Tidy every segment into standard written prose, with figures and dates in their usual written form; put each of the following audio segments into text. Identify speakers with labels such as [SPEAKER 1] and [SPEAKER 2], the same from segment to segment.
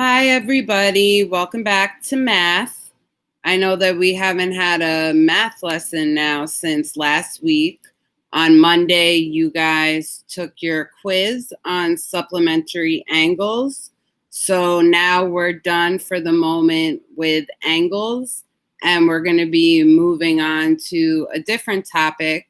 [SPEAKER 1] Hi, everybody. Welcome back to math. I know that we haven't had a math lesson now since last week. On Monday, you guys took your quiz on supplementary angles. So now we're done for the moment with angles, and we're going to be moving on to a different topic.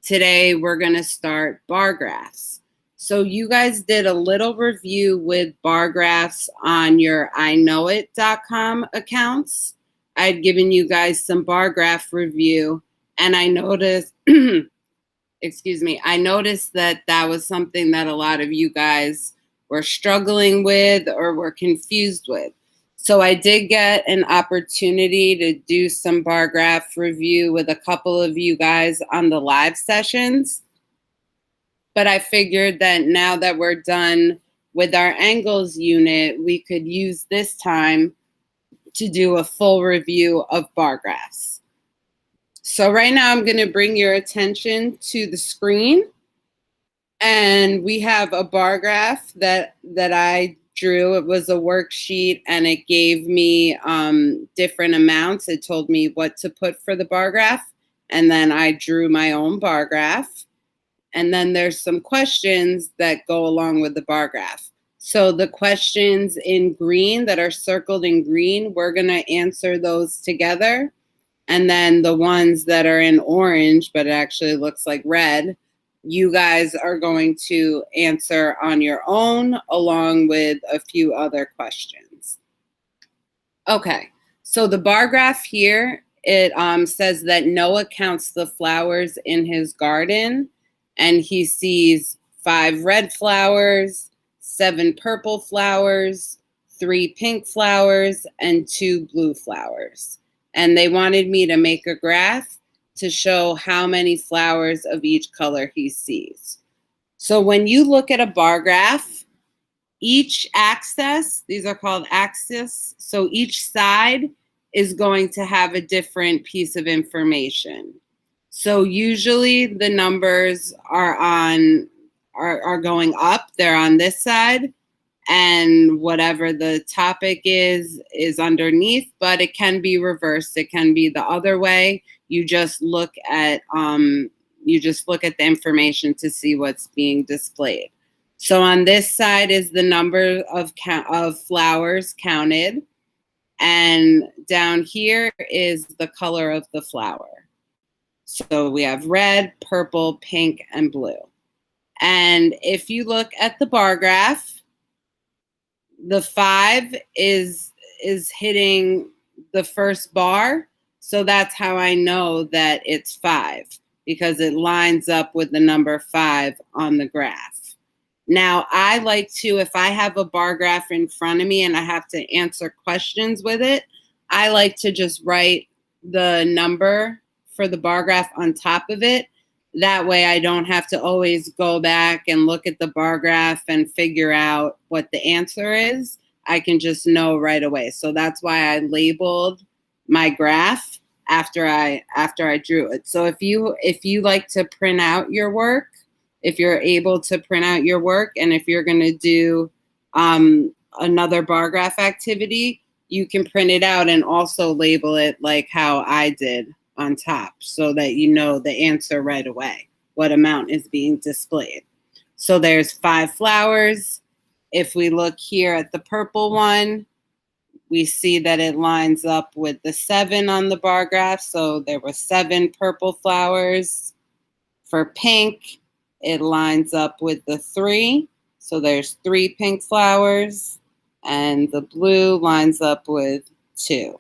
[SPEAKER 1] Today, we're going to start bar graphs. So you guys did a little review with bar graphs on your iknowit.com accounts. I'd given you guys some bar graph review, and I noticed, I noticed that that was something that a lot of you guys were struggling with or were confused with. So I did get an opportunity to do some bar graph review with a couple of you guys on the live sessions. But I figured that now that we're done with our angles unit, we could use this time to do a full review of bar graphs. So right now I'm going to bring your attention to the screen. And we have a bar graph that I drew. It was a worksheet and it gave me different amounts. It told me what to put for the bar graph. And then I drew my own bar graph. And then there's some questions that go along with the bar graph. So the questions in green that are circled in green, we're going to answer those together. And then the ones that are in orange, but it actually looks like red, you guys are going to answer on your own along with a few other questions. Okay, so the bar graph here, it says that Noah counts the flowers in his garden. And he sees 5 red flowers, 7 purple flowers, 3 pink flowers, and 2 blue flowers. And they wanted me to make a graph to show how many flowers of each color he sees. So when you look at a bar graph, each axis, these are called axes, so each side is going to have a different piece of information. So usually the numbers are going up. They're on this side, and whatever the topic is underneath. But it can be reversed. It can be the other way. You just look at the information to see what's being displayed. So on this side is the number of flowers counted, and down here is the color of the flower. So we have red, purple, pink, and blue. And if you look at the bar graph, the 5 is hitting the first bar. So that's how I know that it's 5, because it lines up with the number 5 on the graph. Now, I like to, if I have a bar graph in front of me and I have to answer questions with it, I like to just write the number for the bar graph on top of it. That way I don't have to always go back and look at the bar graph and figure out what the answer is. I can just know right away. So that's why I labeled my graph after I drew it. So if you like to print out your work, if you're able to print out your work, and if you're going to do another bar graph activity, you can print it out and also label it like how I did on top, so that you know the answer right away, what amount is being displayed. So there's 5 flowers. If we look here at the purple one, we see that it lines up with the 7 on the bar graph. So there were 7 purple flowers. For pink, it lines up with the 3. So there's 3 pink flowers. And the blue lines up with 2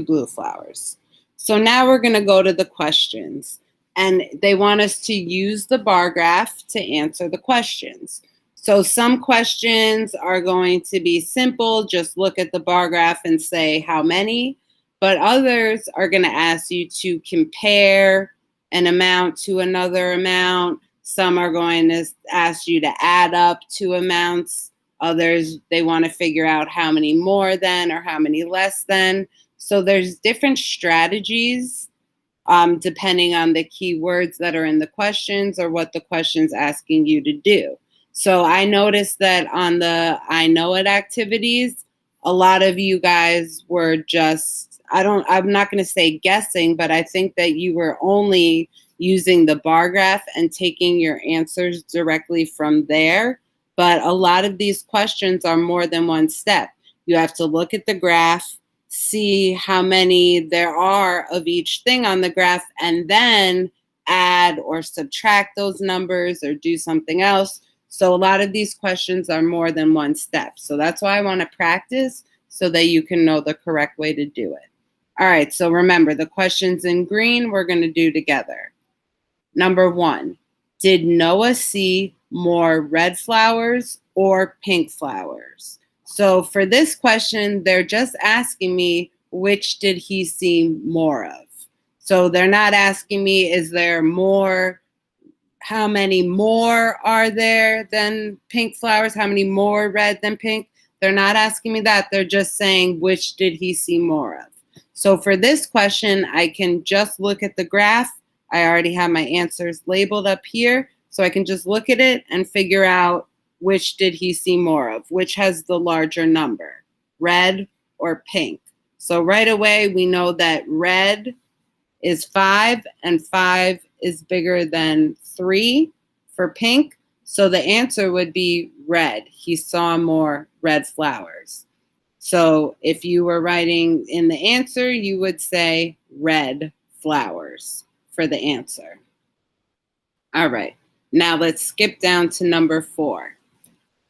[SPEAKER 1] blue flowers. So now we're going to go to the questions, and they want us to use the bar graph to answer the questions. So some questions are going to be simple, just look at the bar graph and say how many, but others are going to ask you to compare an amount to another amount. Some are going to ask you to add up 2 amounts. Others, they want to figure out how many more than or how many less than. So there's different strategies depending on the keywords that are in the questions or what the question's asking you to do. So I noticed that on the I Know It activities, a lot of you guys were just, I'm not going to say guessing, but I think that you were only using the bar graph and taking your answers directly from there. But a lot of these questions are more than one step. You have to look at the graph, see how many there are of each thing on the graph, and then add or subtract those numbers or do something else. So a lot of these questions are more than one step. So that's why I want to practice so that you can know the correct way to do it. All right, so remember the questions in green we're going to do together. Number 1, did Noah see more red flowers or pink flowers? So for this question, they're just asking me which did he see more of. So they're not asking me, is there more, how many more are there than pink flowers? How many more red than pink? They're not asking me that. They're just saying, which did he see more of? So for this question, I can just look at the graph. I already have my answers labeled up here. So I can just look at it and figure out which did he see more of, which has the larger number, red or pink. So right away, we know that red is 5 and 5 is bigger than 3 for pink. So the answer would be red. He saw more red flowers. So if you were writing in the answer, you would say red flowers for the answer. All right, now let's skip down to number 4.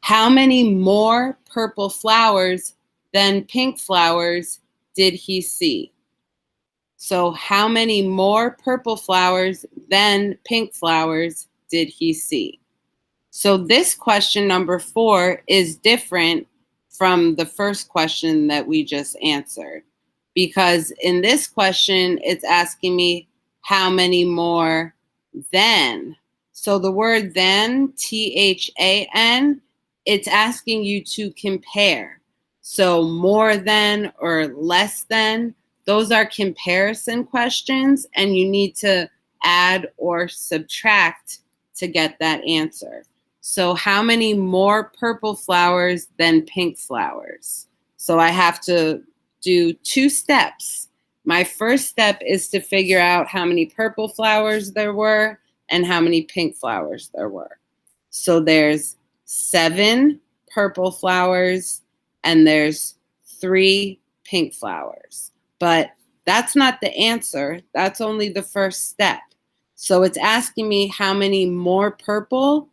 [SPEAKER 1] How many more purple flowers than pink flowers did he see? So how many more purple flowers than pink flowers did he see? So this question, number 4, is different from the first question that we just answered. Because in this question, it's asking me how many more than. So the word than, THAN, it's asking you to compare. So more than or less than, those are comparison questions, and you need to add or subtract to get that answer. So how many more purple flowers than pink flowers? So I have to do 2 steps. My first step is to figure out how many purple flowers there were and how many pink flowers there were. So there's 7 purple flowers and there's 3 pink flowers. But that's not the answer. That's only the first step. So it's asking me how many more purple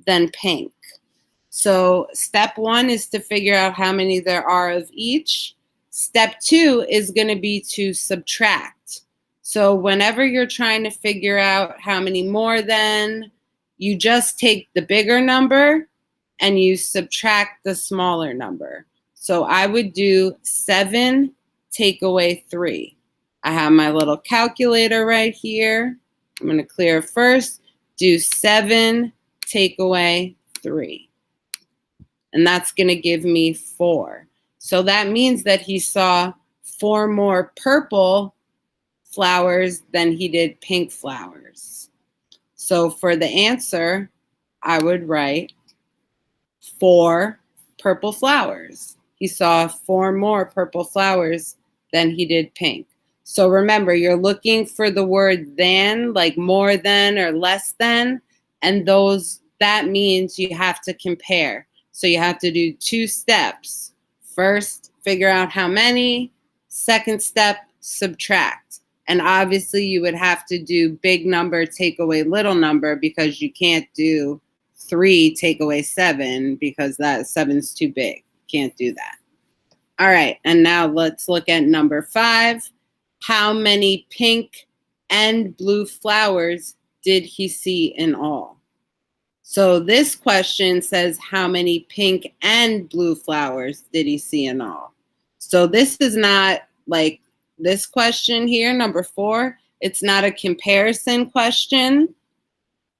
[SPEAKER 1] than pink. So step 1 is to figure out how many there are of each. Step 2 is going to be to subtract. So whenever you're trying to figure out how many more than, you just take the bigger number and you subtract the smaller number. So I would do 7 take away 3. I have my little calculator right here. I'm going to clear first, do 7 take away 3. And that's going to give me 4. So that means that he saw 4 more purple flowers than he did pink flowers. So for the answer, I would write 4 purple flowers. He saw 4 more purple flowers than he did pink. So remember, you're looking for the word than, like more than or less than, and that means you have to compare. So you have to do 2 steps. First, figure out how many. Second step, subtract. And obviously you would have to do big number take away little number, because you can't do 3 take away 7 because that 7's too big. Can't do that. All right, and now let's look at number 5. How many pink and blue flowers did he see in all? So this question says how many pink and blue flowers did he see in all? So this is not like this question here, number 4. It's not a comparison question,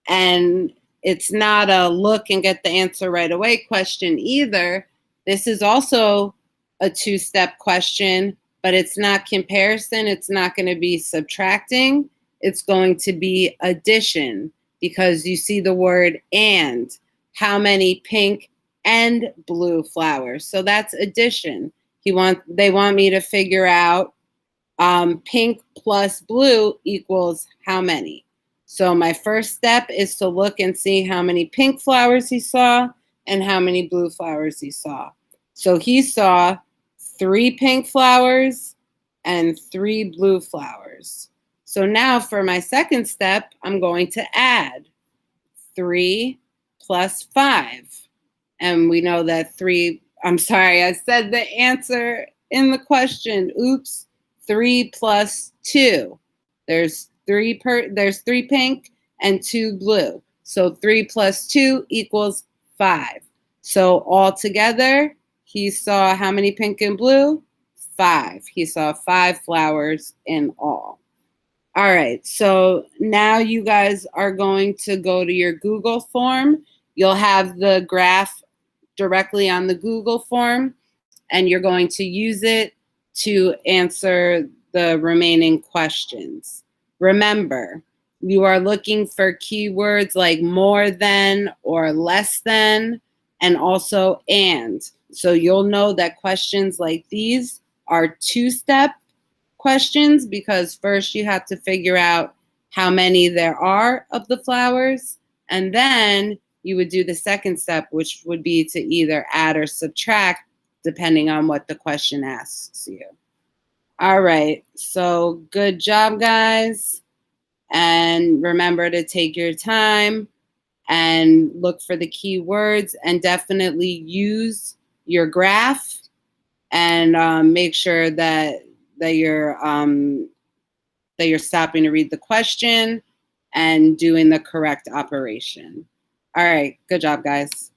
[SPEAKER 1] and it's not a look and get the answer right away question either. This is also a 2-step question, but it's not comparison. It's not going to be subtracting. It's going to be addition, because you see the word and. How many pink and blue flowers? So that's addition. They want me to figure out pink plus blue equals how many. So my first step is to look and see how many pink flowers he saw and how many blue flowers he saw. So he saw 3 pink flowers and 3 blue flowers. So now for my second step, I'm going to add 3 plus 5. And we know that 3, I'm sorry, I said the answer in the question. Oops. 3 plus 2. There's 3 pink and 2 blue. So 3 plus 2 equals 5. So all together, he saw how many pink and blue? 5. He saw 5 flowers in all. All right, so now you guys are going to go to your Google form. You'll have the graph directly on the Google form, and you're going to use it to answer the remaining questions. Remember, you are looking for keywords like more than or less than, and also and. So you'll know that questions like these are two-step questions, because first you have to figure out how many there are of the flowers, and then you would do the second step, which would be to either add or subtract depending on what the question asks you. All right, so good job, guys. And remember to take your time and look for the keywords, and definitely use your graph, and make sure that you're stopping to read the question and doing the correct operation. All right, good job, guys.